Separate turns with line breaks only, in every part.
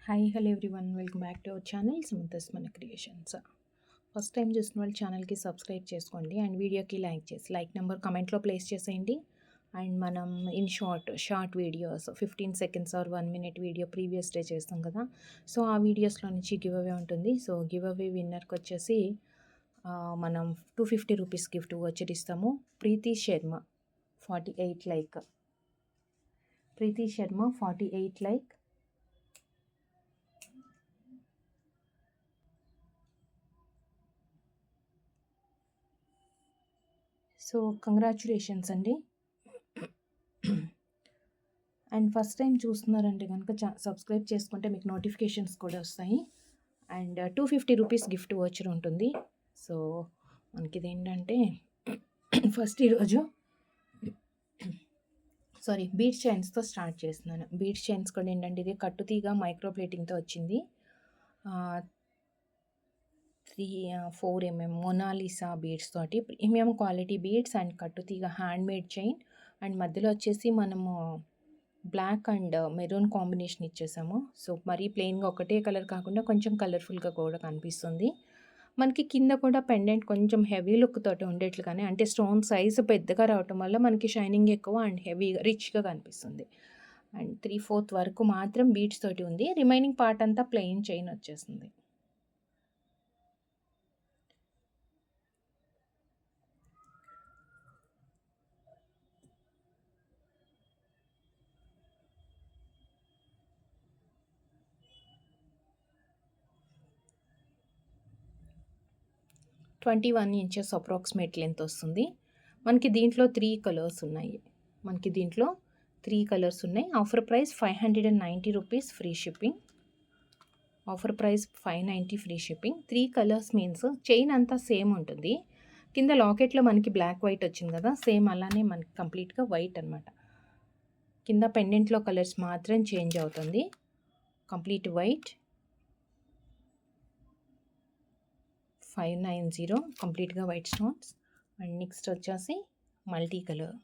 Hi hello everyone, welcome back to our channel Sumantha's మన creations. First time చూసిన వాళ్ళు ఛానల్కి సబ్స్క్రైబ్ చేసుకోండి అండ్ వీడియోకి లైక్ నెంబర్ కమెంట్లో ప్లేస్ చేసేయండి. అండ్ మనం short videos 15 seconds are 1 minute video previous day చేస్తాం కదా, సో ఆ వీడియోస్లో నుంచి గివ్ అవే ఉంటుంది. సో గివ్ అవే విన్నర్కి వచ్చేసి మనం 250 రూపీస్ గిఫ్ట్ వచ్చి ఇస్తాము. Preethi Sharma 48 like, Preethi Sharma 48 like. So congratulations అండి. అండ్ ఫస్ట్ టైం చూస్తున్నారంటే కనుక సబ్స్క్రైబ్ చేసుకుంటే మీకు నోటిఫికేషన్స్ కూడా వస్తాయి. అండ్ 250 రూపీస్ గిఫ్ట్ వచ్చర్ ఉంటుంది. సో మనకి ఇదేంటంటే ఫస్ట్ ఈరోజు బీడ్స్ చైన్స్తో స్టార్ట్ చేస్తున్నాను. బీడ్స్ చైన్స్ కూడా ఏంటంటే ఇది కట్టుతీగా మైక్రో ప్లేటింగ్తో వచ్చింది. 4 mm మొనాలిసా బీడ్స్ తోటి ప్రీమియం క్వాలిటీ బీడ్స్ అండ్ కట్టుతీగ హ్యాండ్మేడ్ చైన్. అండ్ మధ్యలో వచ్చేసి మనము black and maroon combination ఇచ్చేసాము. So మరీ ప్లెయిన్గా ఒకటే కలర్ కాకుండా కొంచెం కలర్ఫుల్గా కూడా కనిపిస్తుంది. మనకి కింద కూడా పెండెంట్ కొంచెం హెవీ లుక్ తోటి ఉండేట్లుగానే, అంటే స్టోన్ సైజు పెద్దగా రావటం వల్ల మనకి షైనింగ్ ఎక్కువ అండ్ హెవీగా రిచ్గా కనిపిస్తుంది. అండ్ 3/4 వరకు మాత్రం బీడ్స్ తోటి ఉంది, రిమైనింగ్ పార్ట్ అంతా ప్లెయిన్ చైన్ వచ్చేస్తుంది. ట్వంటీ 21 ఇంచెస్ అప్రాక్సిమేట్ లెంత్ వస్తుంది. మనకి దీంట్లో 3 కలర్స్ ఉన్నాయి. Offer price 590 rupees free shipping. 3 colours means chain అంతా సేమ్ ఉంటుంది. కింద లాకెట్లో మనకి బ్లాక్ వైట్ వచ్చింది కదా, సేమ్ అలానే మనకి కంప్లీట్గా వైట్ అనమాట. కింద పెండెంట్లో కలర్స్ మాత్రం చేంజ్ అవుతుంది. కంప్లీట్ వైట్ 590 కంప్లీట్గా వైట్ స్టోన్స్. అండ్ నెక్స్ట్ వచ్చేసి multi colour,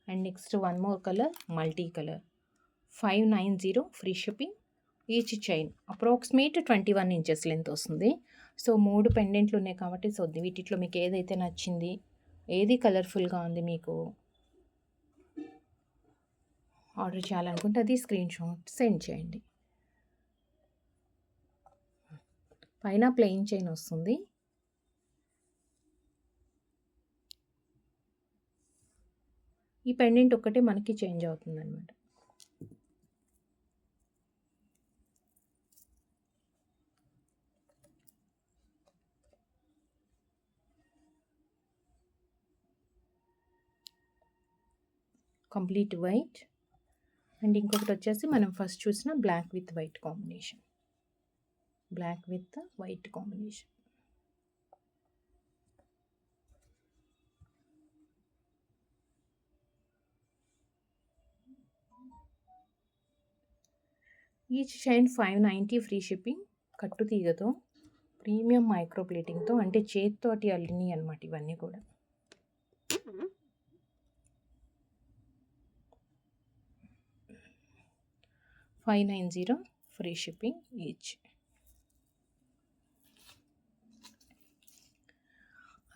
and next one more colour multi colour. 590 free shipping. Each chain approximate 21 inches length వస్తుంది. సో 3 పెండెంట్లు ఉన్నాయి కాబట్టి సో వీటిలో మీకు ఏదైతే నచ్చింది, ఏది కలర్ఫుల్గా ఉంది మీకు ఆర్డర్ చేయాలనుకుంటే అది స్క్రీన్ షాట్ సెండ్ చేయండి. పైన ప్లెయిన్ చైన్ వస్తుంది. ఈ పెండెంట్ ఒక్కటే మనకి చేంజ్ అవుతుంది అనమాట. Complete white. అండ్ ఇంకొకటి వచ్చేసి మనం ఫస్ట్ చూసిన black with white combination. Each chain 590 free shipping. కట్టు తీగతో ప్రీమియం మైక్రో ప్లేటింగ్తో, అంటే చేతితోటి అల్లిని అనమాట ఇవన్నీ కూడా. $590 free shipping each.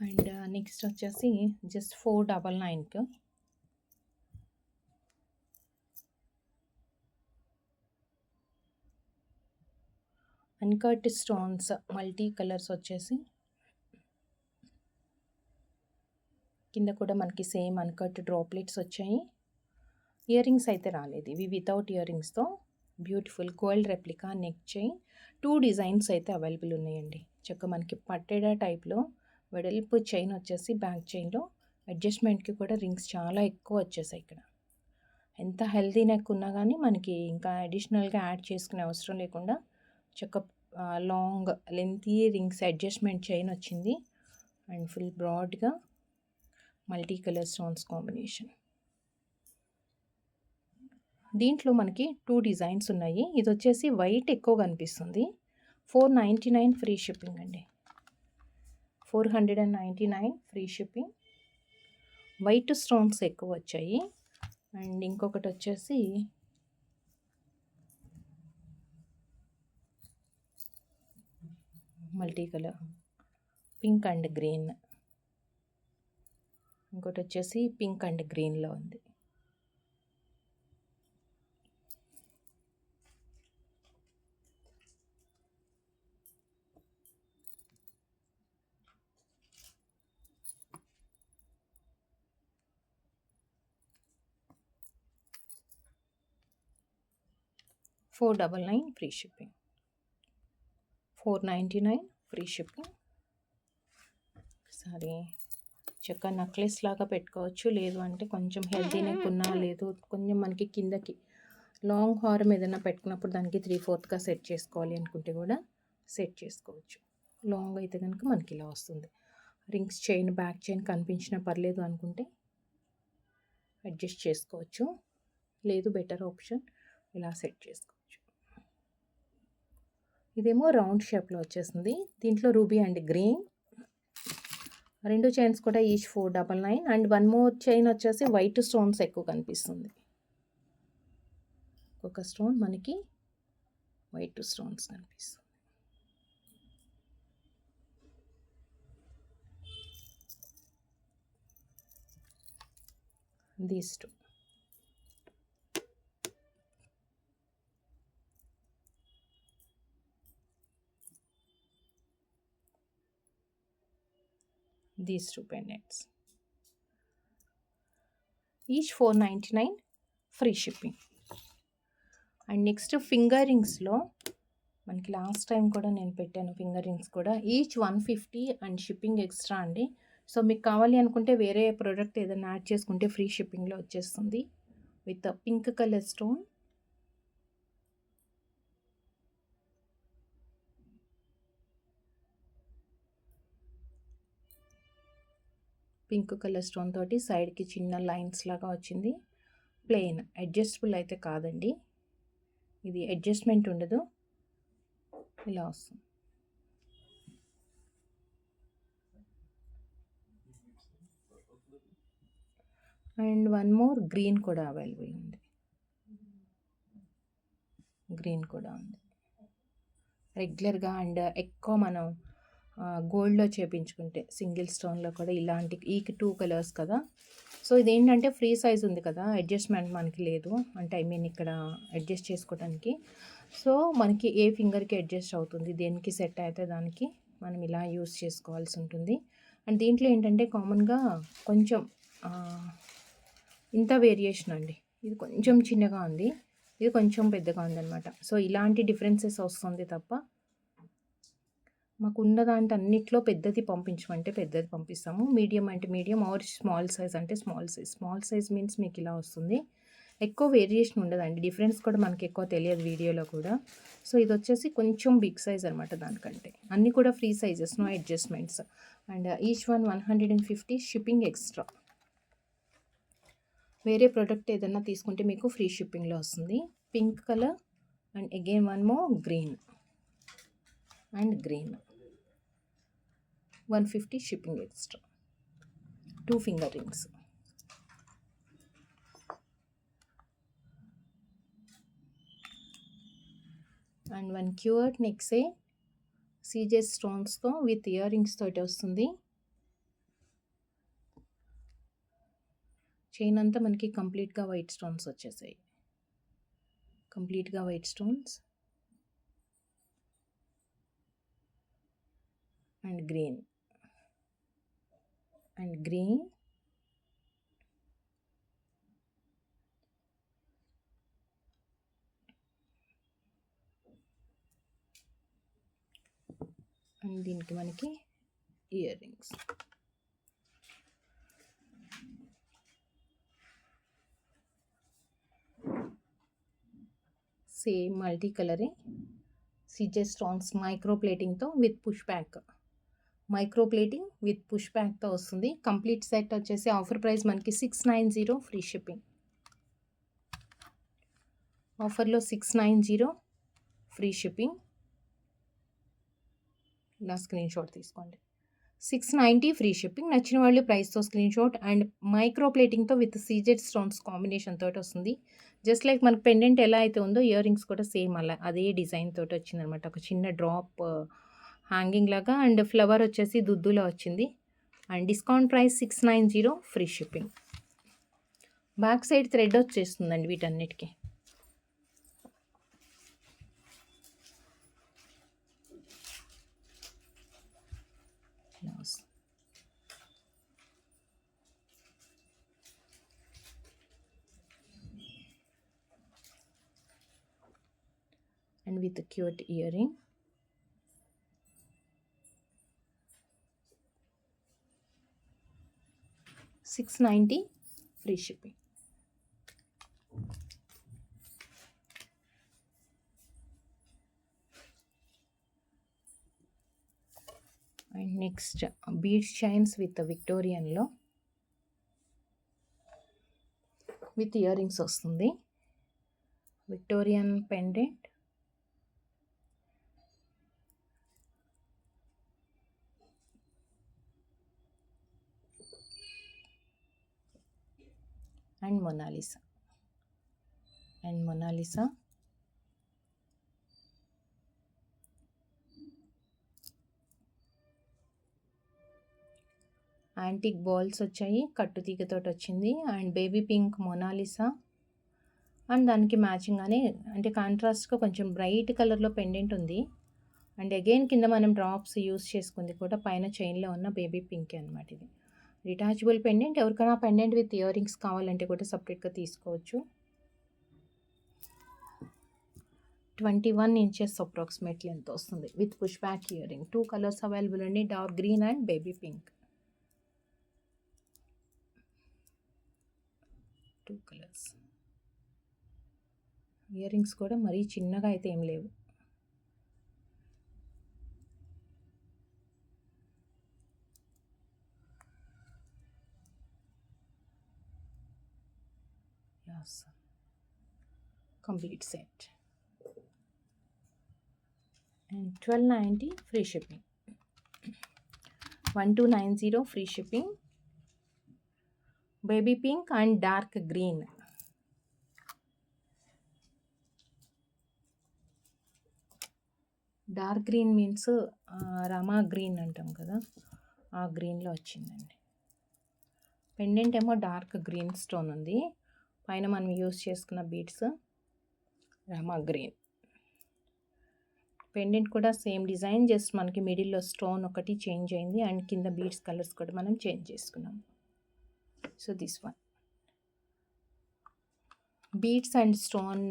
And next వచ్చేసి జస్ట్ 499కి అన్కట్ స్టోన్స్ మల్టీ కలర్స్ వచ్చేసి కింద కూడా మనకి సేమ్ అన్కట్ డ్రాప్లెట్స్ వచ్చాయి. ఇయర్ రింగ్స్ అయితే రాలేదు, ఇవి వితౌట్ ఇయర్ రింగ్స్తో beautiful gold replica neck chain. 2 designs అయితే అవైలబుల్ ఉన్నాయండి. చక్కగా మనకి పట్టేడా టైప్లో వెడల్పు చైన్ వచ్చేసి బ్యాక్ చైన్లో అడ్జస్ట్మెంట్కి కూడా రింగ్స్ చాలా ఎక్కువ వచ్చేసాయి. ఇక్కడ ఎంత హెల్తీ నెక్ ఉన్నా కానీ మనకి ఇంకా అడిషనల్గా యాడ్ చేసుకునే అవసరం లేకుండా చక్క long lengthy rings adjustment chain వచ్చింది. అండ్ ఫుల్ బ్రాడ్గా మల్టీ కలర్ స్టోన్స్ కాంబినేషన్. దీంట్లో మనకి 2 డిజైన్స్ ఉన్నాయి. ఇది వచ్చేసి వైట్ ఎక్కువ కనిపిస్తుంది. 499 ఫ్రీ షిప్పింగ్ అండి. 499 ఫ్రీ షిప్పింగ్. వైట్ స్టోన్స్ ఎక్కువ వచ్చాయి. అండ్ ఇంకొకటి వచ్చేసి multi colour pink and green, ఇంకోటి వచ్చేసి పింక్ అండ్ గ్రీన్లో ఉంది. $499 ఫ్రీ షిప్పింగ్, $499 ఫ్రీ షిప్పింగ్. సరే చక్క నెక్లెస్ లాగా పెట్టుకోవచ్చు, లేదు అంటే కొంచెం హెల్తీ నెక్ ఉన్నా, లేదు కొంచెం మనకి కిందకి లాంగ్ హారం ఏదైనా పెట్టుకున్నప్పుడు దానికి 3/4గా సెట్ చేసుకోవాలి అనుకుంటే కూడా సెట్ చేసుకోవచ్చు. లాంగ్ అయితే కనుక మనకి ఇలా వస్తుంది. రింగ్స్ చైన్, బ్యాక్ చైన్ కనిపించినా పర్లేదు అనుకుంటే అడ్జస్ట్ చేసుకోవచ్చు, లేదు బెటర్ ఆప్షన్ ఇలా సెట్ చేసుకోవచ్చు. ఇదేమో రౌండ్ షేప్లో వచ్చేసింది, దీంట్లో రూబీ అండ్ గ్రీన్. 2 చైన్స్ కూడా ఈచ్ $499 అండ్ 1 మోర్ చైన్ వచ్చేసి వైట్ స్టోన్స్ ఎక్కువ కనిపిస్తుంది. ఒక స్టోన్ మనకి వైట్ స్టోన్స్ కనిపిస్తుంది. These two. These two pendants, each $499 free shipping. And next finger రింగ్స్లో మనకి లాస్ట్ టైం కూడా నేను పెట్టాను, ఫింగర్ రింగ్స్ కూడా ఈచ్ 150 అండ్ షిప్పింగ్ ఎక్స్ట్రా అండి. సో మీకు కావాలి అనుకుంటే వేరే ప్రోడక్ట్ ఏదైనా యాడ్ చేసుకుంటే ఫ్రీ షిప్పింగ్లో వచ్చేస్తుంది with pink colour stone. Pink colour stone తోటి సైడ్కి చిన్న లైన్స్ లాగా వచ్చింది. ప్లెయిన్, అడ్జస్టబుల్ అయితే కాదండి, ఇది అడ్జస్ట్మెంట్ ఉండదు, ఇలా వస్తుంది. అండ్ 1 మోర్ గ్రీన్ కూడా అవైలబుల్ ఉంది, గ్రీన్ కూడా ఉంది రెగ్యులర్గా. అండ్ ఎక్కువ మనం గోల్డ్లో చేపించుకుంటే సింగిల్ స్టోన్లో కూడా ఇలాంటి ఈ 2 కలర్స్ కదా. సో ఇదేంటంటే ఫ్రీ సైజ్ ఉంది కదా, అడ్జస్ట్మెంట్ మనకి లేదు, అంటే ఐ మీన్ ఇక్కడ అడ్జస్ట్ చేసుకోవడానికి. సో మనకి ఏ ఫింగర్కి అడ్జస్ట్ అవుతుంది, దేనికి సెట్ అయితే దానికి మనం ఇలా యూస్ చేసుకోవాల్సి ఉంటుంది. అండ్ దీంట్లో ఏంటంటే కామన్గా కొంచెం ఇంత వేరియేషన్ అండి, ఇది కొంచెం చిన్నగా ఉంది, ఇది కొంచెం పెద్దగా ఉందన్నమాట. సో ఇలాంటి డిఫరెన్సెస్ వస్తుంది తప్ప మాకు ఉన్న దాంట్లో అన్నిట్లో పెద్దది పంపించమంటే పెద్దది పంపిస్తాము, మీడియం అంటే మీడియం, ఆర్ స్మాల్ సైజ్ అంటే small size. Small size means మీకు ఇలా వస్తుంది, ఎక్కువ వేరియేషన్ ఉండదండి, డిఫరెన్స్ కూడా మనకి ఎక్కువ తెలియదు వీడియోలో కూడా. సో ఇది వచ్చేసి కొంచెం బిగ్ సైజ్ అనమాట, దానికంటే అన్నీ కూడా free sizes, no adjustments. And each 150 shipping extra. వేరే ప్రోడక్ట్ ఏదైనా తీసుకుంటే మీకు ఫ్రీ షిప్పింగ్లో వస్తుంది. Pink colour and again 1 more green and green, 150 shipping extra. 2 finger rings. And 1 curved neck set CZs స్టోన్స్తో విత్ ఇయర్ రింగ్స్ తోటి వస్తుంది. చైన్ అంతా మనకి కంప్లీట్గా వైట్ స్టోన్స్ వచ్చేసాయి, కంప్లీట్గా white stones and green and green. And దీనికి మనకి ఇయర్ రింగ్స్. సేమ్ మల్టీ కలరే, సీజెస్ స్టోన్స్ మైక్రో ప్లేటింగ్తో with push back, micro plating with push బ్యాక్తో వస్తుంది. కంప్లీట్ సెట్ వచ్చేసి ఆఫర్ ప్రైస్ మనకి 690 ఫ్రీ షిప్పింగ్. ఆఫర్లో 690 ఫ్రీ షిప్పింగ్. ఇలా స్క్రీన్ షాట్ తీసుకోండి, 690 ఫ్రీ షిప్పింగ్. నచ్చిన వాళ్ళు ప్రైస్తో స్క్రీన్ షాట్. అండ్ మైక్రో ప్లేటింగ్తో విత్ సీజెడ్ స్టోన్స్ కాంబినేషన్ తోటి వస్తుంది. జస్ట్ లైక్ మనకు పెండెంట్ ఎలా అయితే ఉందో ఇయర్ రింగ్స్ కూడా సేమ్ అలా అదే డిజైన్ తోటి వచ్చిందనమాట. ఒక చిన్న డ్రాప్ హ్యాంగింగ్ లాగా అండ్ ఫ్లవర్ వచ్చేసి దుద్దులో వచ్చింది. And discount price 690 free shipping. Back side thread వచ్చేస్తుందండి వీటన్నిటికీ. And with a cute earring. $690 free shipping. And next bead shines with the Victorian lo with earrings వస్తుంది. Victorian pendant. And Mona Lisa. Antique balls వచ్చాయి, కట్టుతీగతోటి వచ్చింది. And baby pink Mona Lisa. And దానికి మ్యాచింగ్గానే అంటే కాంట్రాస్ట్గా కొంచెం bright కలర్లో పెండెంట్ ఉంది. And again కింద మనం డ్రాప్స్ యూస్ చేసుకుంది కూడా పైన చైన్లో ఉన్న బేబీ పింకే అనమాట. ఇది డిటాచబుల్ పెండెంట్. ఎవరికైనా పెండెంట్ విత్ ఇయర్ రింగ్స్ కావాలంటే కూడా సపరేట్గా తీసుకోవచ్చు. 21 inches అప్రాక్సిమేట్లీ ఎంత వస్తుంది with push back ear ring. 2 colours available అండి, dark green and baby pink. 2 colours. Ear rings కూడా మరీ చిన్నగా అయితే ఏం లేవు. Complete set. and $1290 free shipping. 1290 free shipping. Baby pink and dark green. Dark green means Rama green అంటాం కదా, ఆ గ్రీన్లో వచ్చిందండి. పెండెంట్ ఏమో డార్క్ గ్రీన్ స్టోన్ ఉంది, పైన మనం యూస్ చేసుకున్న బీడ్స్ రమా గ్రీన్. పెండెంట్ కూడా సేమ్ డిజైన్, జస్ట్ మనకి మిడిల్లో స్టోన్ ఒకటి చేంజ్ అయింది అండ్ కింద బీడ్స్ కలర్స్ కూడా మనం చేంజ్ చేసుకున్నాం. So this one beads and stone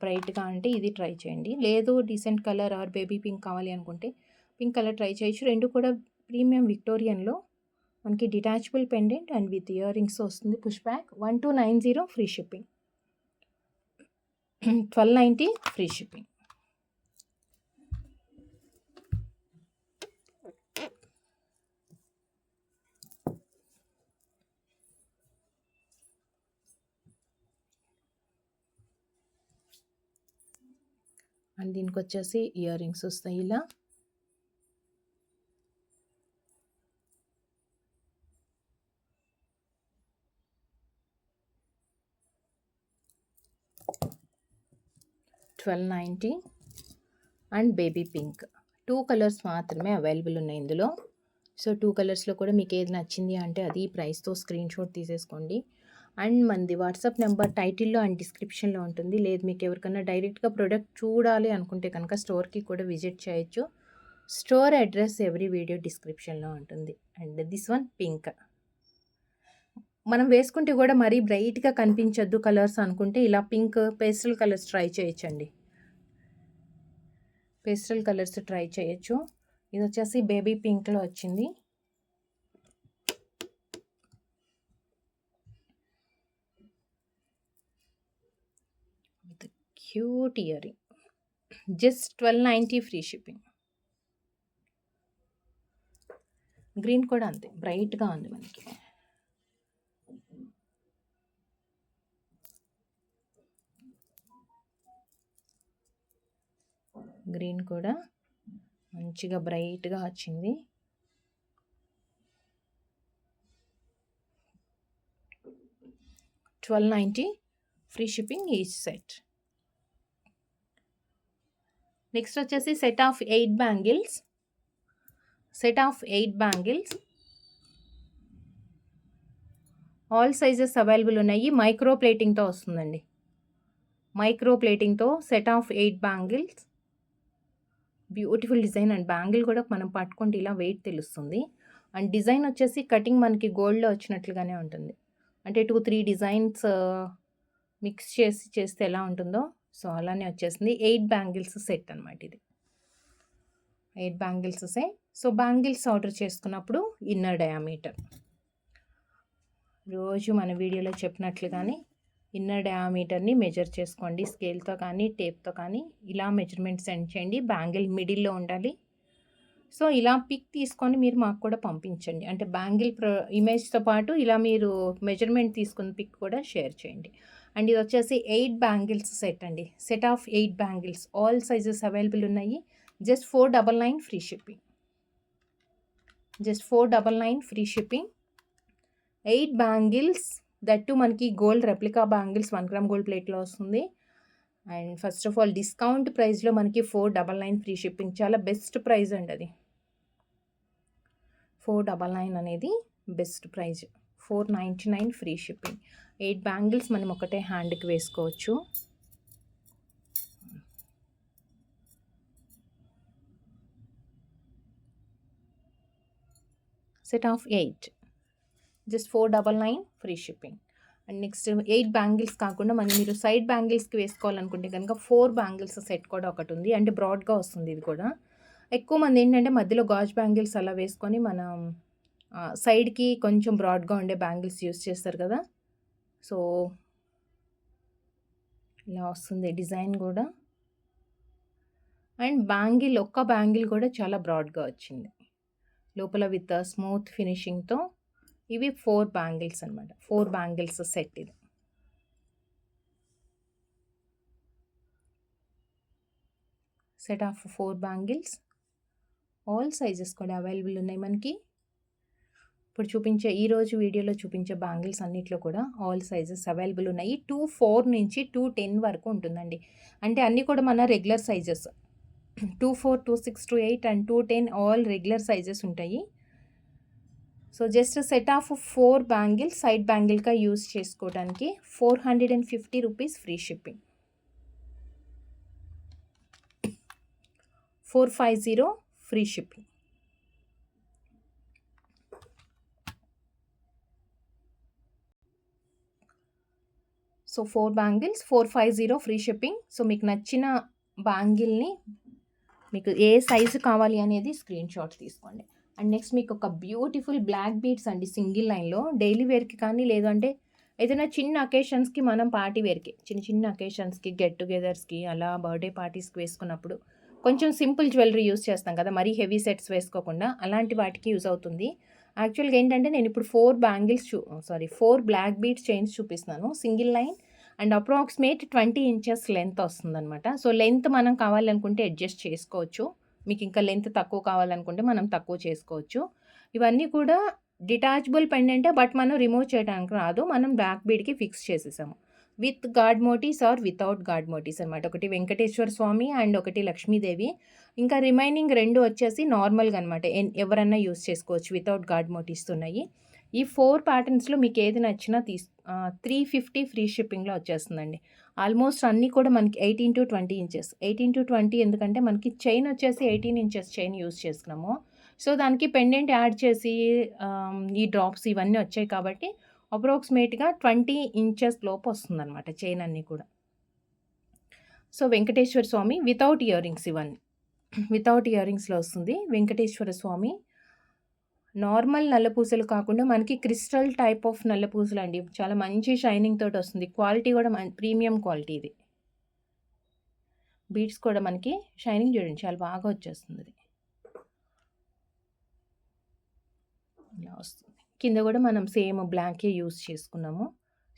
బ్రైట్గా అంటే ఇది ట్రై చేయండి. లేదు decent colour or baby pink కావాలి అనుకుంటే పింక్ కలర్ ట్రై చేయొచ్చు. రెండు కూడా ప్రీమియం విక్టోరియన్లో మనకి detachable pendant and with ear rings వస్తుంది. Push back. 1290 free shipping. 1290 free shipping. And దీనికి వచ్చేసి ఇయర్ రింగ్స్ వస్తాయి ఇలా. $1290 అండ్ బేబీ పింక్. 2 కలర్స్ మాత్రమే అవైలబుల్ ఉన్నాయి ఇందులో. సో 2 కలర్స్లో కూడా మీకు ఏది నచ్చింది అంటే అది ప్రైస్తో స్క్రీన్ షాట్ తీసేసుకోండి. అండ్ మనది వాట్సాప్ నెంబర్ టైటిల్లో అండ్ డిస్క్రిప్షన్లో ఉంటుంది. లేదు మీకు ఎవరికైనా డైరెక్ట్గా ప్రోడక్ట్ చూడాలి అనుకుంటే కనుక స్టోర్కి కూడా విజిట్ చేయొచ్చు. స్టోర్ అడ్రస్ ఎవ్రీ వీడియో డిస్క్రిప్షన్లో ఉంటుంది. And this one pink. మనం వేసుకుంటే కూడా మరీ బ్రైట్గా కనిపించద్దు కలర్స్ అనుకుంటే ఇలా పింక్ పేస్టల్ కలర్స్ ట్రై చేయొచ్చండి. పేస్టల్ కలర్స్ ట్రై చేయొచ్చు. ఇది వచ్చేసి బేబీ పింక్లో వచ్చింది. With cute ear ring. Just $1290 free shipping. Green కూడా అంతే బ్రైట్గా ఉంది మనకి. గ్రీన్ కూడా మంచిగా బ్రైట్గా వచ్చింది. $1290 free shipping each set. Next వచ్చేసి set of 8 bangles. Set of 8 bangles. All sizes available ఉన్నాయి. మైక్రో ప్లేటింగ్తో వస్తుందండి. మైక్రో ప్లేటింగ్తో set of 8 bangles. Beautiful design and bangle కూడా మనం పట్టుకుంటే ఇలా వెయిట్ తెలుస్తుంది. అండ్ డిజైన్ వచ్చేసి కటింగ్ మనకి గోల్డ్లో వచ్చినట్లుగానే ఉంటుంది. అంటే 2-3 డిజైన్స్ మిక్స్ చేస్తే ఎలా ఉంటుందో సో అలానే వచ్చేసింది. 8 బ్యాంగిల్స్ సెట్ అనమాట ఇది. 8 bangles set. So bangles order చేసుకున్నప్పుడు ఇన్నర్ డయామీటర్ రోజు మన వీడియోలో చెప్పినట్లుగానే ఇన్నర్ డయామీటర్ని మెజర్ చేసుకోండి. స్కేల్తో కానీ టేప్తో కానీ ఇలా మెజర్మెంట్ సెండ్ చేయండి. బ్యాంగిల్ మిడిల్లో ఉండాలి. సో ఇలా పిక్ తీసుకొని మీరు మాకు కూడా పంపించండి. అంటే బ్యాంగిల్ ఇమేజ్తో పాటు ఇలా మీరు మెజర్మెంట్ తీసుకున్న పిక్ కూడా షేర్ చేయండి. అండ్ ఇది వచ్చేసి 8 బ్యాంగిల్స్ సెట్ అండి. Set of 8 bangles. All sizes available ఉన్నాయి. Just 499 free shipping. Just 499 free shipping. 8 bangles that మనకి gold replica bangles 1 gram gold ప్లేట్లో వస్తుంది. And first of all discount ప్రైస్లో మనకి 499 ఫ్రీ షిప్పింగ్. చాలా బెస్ట్ ప్రైస్ అండి అది. 499 అనేది best prize. 499 free shipping. 8 bangles మనం ఒకటే హ్యాండ్కి వేసుకోవచ్చు. Set of 8 just 499 free shipping. And next 8 bangles కాకుండా మీరు సైడ్ బ్యాంగిల్స్కి వేసుకోవాలనుకుంటే కనుక 4 బ్యాంగిల్స్ సెట్ కూడా ఒకటి ఉంది. అంటే బ్రాడ్గా వస్తుంది ఇది కూడా. ఎక్కువ మంది ఏంటంటే మధ్యలో గాజ్ బ్యాంగిల్స్ అలా వేసుకొని మనం సైడ్కి కొంచెం బ్రాడ్గా ఉండే బ్యాంగిల్స్ యూస్ చేస్తారు కదా. సో ఇలా వస్తుంది డిజైన్ కూడా. అండ్ ఒక్క బ్యాంగిల్ కూడా చాలా బ్రాడ్గా వచ్చింది లోపల విత్ స్మూత్ ఫినిషింగ్తో. ఇవి 4 బ్యాంగిల్స్ అనమాట. 4 బ్యాంగిల్స్ సెట్ ఇది. Set of 4 bangles. All sizes కూడా అవైలబుల్ ఉన్నాయి మనకి. ఇప్పుడు చూపించే ఈరోజు వీడియోలో చూపించే బ్యాంగిల్స్ అన్నిట్లో కూడా ఆల్ సైజెస్ అవైలబుల్ ఉన్నాయి. 2-4 నుంచి 2-10 వరకు ఉంటుందండి. అంటే అన్నీ కూడా మన రెగ్యులర్ సైజెస్. 2-4, 2-6, 2-8 అండ్ 2-10 ఆల్ రెగ్యులర్ సైజెస్ ఉంటాయి. So just set of 4 bangles side బ్యాంగిల్గా యూజ్ చేసుకోవడానికి 450 rupees free shipping. 450 free shipping. So 4 bangles 450 free shipping. So మీకు నచ్చిన బ్యాంగిల్ని మీకు ఏ సైజు కావాలి అనేది స్క్రీన్ షాట్ తీసుకోండి. అండ్ నెక్స్ట్ మీకు ఒక బ్యూటిఫుల్ బ్లాక్ బీడ్స్ అండి సింగిల్ లైన్లో. డైలీ వేర్కి కానీ లేదంటే ఏదైనా చిన్న అకేషన్స్కి మనం పార్టీ వేర్కి చిన్న అకేషన్స్కి గెట్ టుగెదర్స్కి అలా బర్త్డే పార్టీస్కి వేసుకున్నప్పుడు కొంచెం సింపుల్ జ్యువెలరీ యూస్ చేస్తాం కదా, మరీ హెవీ సెట్స్ వేసుకోకుండా అలాంటి వాటికి యూజ్ అవుతుంది. యాక్చువల్గా ఏంటంటే నేను ఇప్పుడు 4 బ్లాక్ బీడ్స్ చైన్స్ చూపిస్తున్నాను single line. And approximate 20 inches length వస్తుందన్నమాట. సో లెంత్ మనం కావాలనుకుంటే అడ్జస్ట్ చేసుకోవచ్చు. మీకు ఇంకా లెంత్ తక్కువ కావాలనుకుంటే మనం తక్కువ చేసుకోవచ్చు. ఇవన్నీ కూడా డిటాచబుల్ పెండెంటే, బట్ మనం రిమూవ్ చేయడానికి రాదు. మనం బ్యాక్ బీడ్కి ఫిక్స్ చేసేసాము. With god motifs or without god motifs అనమాట. ఒకటి వెంకటేశ్వర స్వామి అండ్ ఒకటి లక్ష్మీదేవి. ఇంకా రిమైనింగ్ 2 వచ్చేసి నార్మల్గా అనమాట. ఎవరన్నా యూస్ చేసుకోవచ్చు. వితౌట్ గాడ్ మోటీస్ ఉన్నాయి. ఈ 4 ప్యాటర్న్స్లో మీకు ఏది నచ్చినా 350 ఫ్రీ షిప్పింగ్లో వచ్చేస్తుందండి. ఆల్మోస్ట్ అన్నీ కూడా మనకి 18 to 20 ఇంచెస్. 18 to 20 ఎందుకంటే మనకి చైన్ వచ్చేసి 18 ఇంచెస్ చైన్ యూస్ చేస్తున్నాము. సో దానికి పెండెంట్ యాడ్ చేసి ఈ డ్రాప్స్ ఇవన్నీ వచ్చాయి కాబట్టి అప్రాక్సిమేట్గా 20 ఇంచెస్ లోపు వస్తుందన్నమాట చైన్ అన్నీ కూడా. సో వెంకటేశ్వర స్వామి వితౌట్ ఇయర్ రింగ్స్, ఇవన్నీ వితౌట్ ఇయర్ రింగ్స్లో వస్తుంది. వెంకటేశ్వర స్వామి నార్మల్ నల్లపూసలు కాకుండా మనకి క్రిస్టల్ టైప్ ఆఫ్ నల్లపూసలు అండి. చాలా మంచి షైనింగ్ తోటి వస్తుంది. క్వాలిటీ కూడా ప్రీమియం క్వాలిటీ ఇది. బీడ్స్ కూడా మనకి షైనింగ్ చూడండి చాలా బాగా వచ్చేస్తుంది. అది ఇలా వస్తుంది. కింద కూడా మనం సేమ్ బ్లాకే యూస్ చేసుకున్నాము.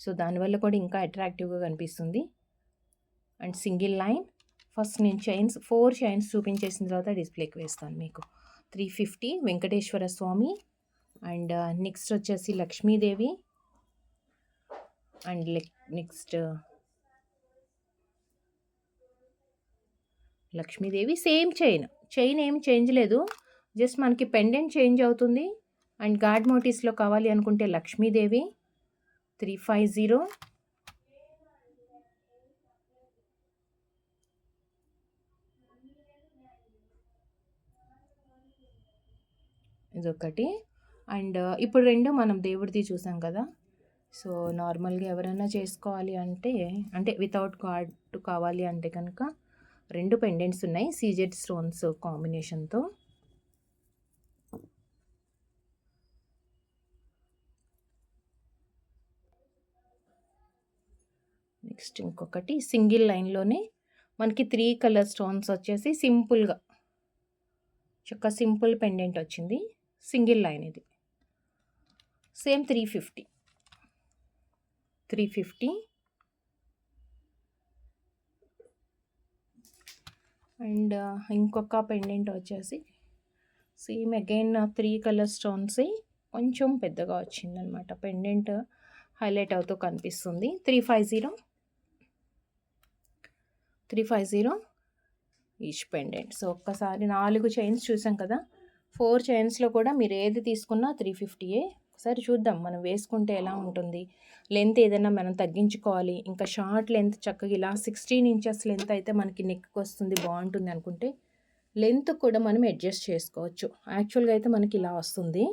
సో దానివల్ల కూడా ఇంకా అట్రాక్టివ్గా కనిపిస్తుంది. అండ్ సింగిల్ లైన్ ఫస్ట్ నేను 4 చైన్స్ చూపించేసిన తర్వాత డిస్ప్లేకి వేస్తాను మీకు. 350 వెంకటేశ్వర స్వామి అండ్ నెక్స్ట్ వచ్చేసి Lakshmidevi and next Lakshmidevi same chain ఏమి చేంజ్ లేదు. జస్ట్ మనకి పెండెంట్ చేంజ్ అవుతుంది. అండ్ గాడ్ మోటివ్స్లో కావాలి అనుకుంటే లక్ష్మీదేవి 350. ఇదొకటి. అండ్ ఇప్పుడు 2 మనం దేవుడిది చూసాం కదా! సో, నార్మల్‌గా ఎవరైనా చేసుకోవాలి అంటే వితౌట్ గాడ్ కావాలి అంటే కనుక 2 పెండెంట్స్ ఉన్నాయి సీజెడ్ స్టోన్స్ కాంబినేషన్‌తో. నెక్స్ట్ ఇంకొకటి సింగిల్ లైన్‌లోనే మనకి 3 కలర్ స్టోన్స్ వచ్చేసి సింపుల్‌గా సింపుల్ పెండెంట్ వచ్చింది. సింగిల్ లైన్ ఇది. సేమ్ 350. అండ్ ఇంకొక పెండెంట్ వచ్చేసి సేమ్ అగైన్ 3 కలర్ స్టోన్స్ కొంచెం పెద్దగా వచ్చిందనమాట. పెండెంట్ హైలైట్ అవుతూ కనిపిస్తుంది. 350 ఈచ్ పెండెంట్. సో, ఒక్కసారి 4 చైన్స్ చూసాం కదా! 4 చైన్స్‌లో కూడా మీరు ఏది తీసుకున్నా 350. ఒకసారి చూద్దాం మనం వేసుకుంటే ఎలా ఉంటుంది. లెంత్ ఏదైనా మనం తగ్గించుకోవాలి, ఇంకా షార్ట్ లెంత్ చక్కగా ఇలా 16 ఇంచెస్ లెంత్ అయితే మనకి నెక్కి వస్తుంది బాగుంటుంది అనుకుంటే లెంత్ కూడా మనం అడ్జస్ట్ చేసుకోవచ్చు. యాక్చువల్‌గా అయితే మనకి ఇలా వస్తుంది.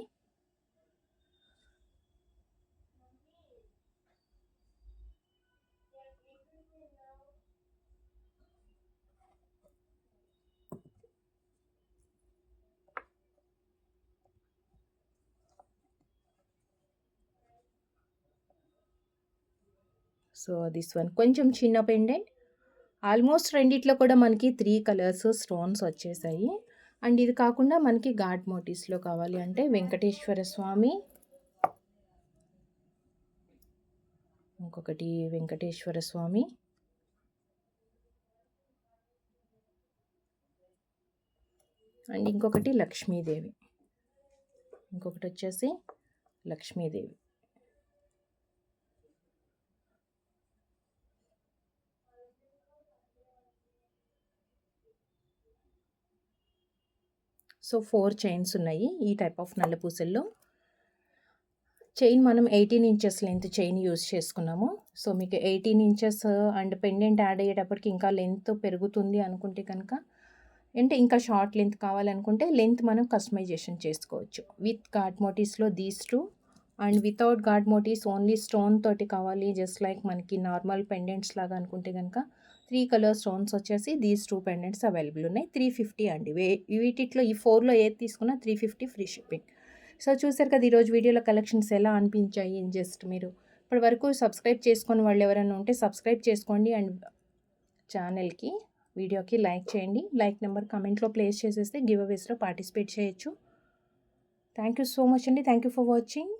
సో, దిస్ వన్ కొంచెం చిన్న పెండెంట్. ఆల్మోస్ట్ రెండిట్లో కూడా మనకి 3 కలర్స్ స్టోన్స్ వచ్చేసాయి. అండ్ ఇది కాకుండా మనకి గాడ్ మోటివ్స్లో కావాలి అంటే వెంకటేశ్వర స్వామి, ఇంకొకటి వెంకటేశ్వర స్వామి, అండ్ ఇంకొకటి లక్ష్మీదేవి, ఇంకొకటి వచ్చేసి లక్ష్మీదేవి. సో 4 చైన్స్ ఉన్నాయి ఈ టైప్ ఆఫ్ నల్లపూసల్లో. చైన్ మనం 18 ఇంచెస్ లెంత్ చైన్ యూజ్ చేసుకున్నాము. సో మీకు 18 ఇంచెస్ అండ్ పెండెంట్ యాడ్ అయ్యేటప్పటికి ఇంకా లెంత్ పెరుగుతుంది అనుకుంటే కనుక, అంటే ఇంకా షార్ట్ లెంత్ కావాలనుకుంటే లెంత్ మనం కస్టమైజేషన్ చేసుకోవచ్చు. విత్ గాడ్ మోటివ్స్లో these 2 and without god motifs only stone తోటి కావాలి జస్ట్ లైక్ మనకి నార్మల్ పెండెంట్స్ లాగా అనుకుంటే కనుక 3 కలర్ స్టోన్స్ వచ్చేసి దీస్ 2 పెండెంట్స్ అవైలబుల్ ఉన్నాయి. 350 అండి. వీటిలో ఈ 4లో ఏది తీసుకున్నా 350 ఫ్రీ షిప్పింగ్. సో చూసారు కదా ఈరోజు వీడియోలో కలెక్షన్స్ ఎలా అనిపించాయి. జస్ట్ మీరు ఇప్పటి వరకు సబ్స్క్రైబ్ చేసుకొని వాళ్ళు ఎవరైనా ఉంటే సబ్స్క్రైబ్ చేసుకోండి. అండ్ ఛానల్కి వీడియోకి లైక్ చేయండి. లైక్ నెంబర్ కమెంట్లో ప్లేస్ చేసేస్తే గివ్ అవేస్లో పార్టిసిపేట్ చేయొచ్చు. థ్యాంక్ యూ సో మచ్ అండి. Thank you for watching.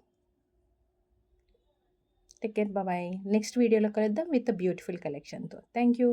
Take care. Bye. Next వీడియోలో కలుద్దాం విత్ బ్యూటిఫుల్ కలెక్షన్తో. Thank you.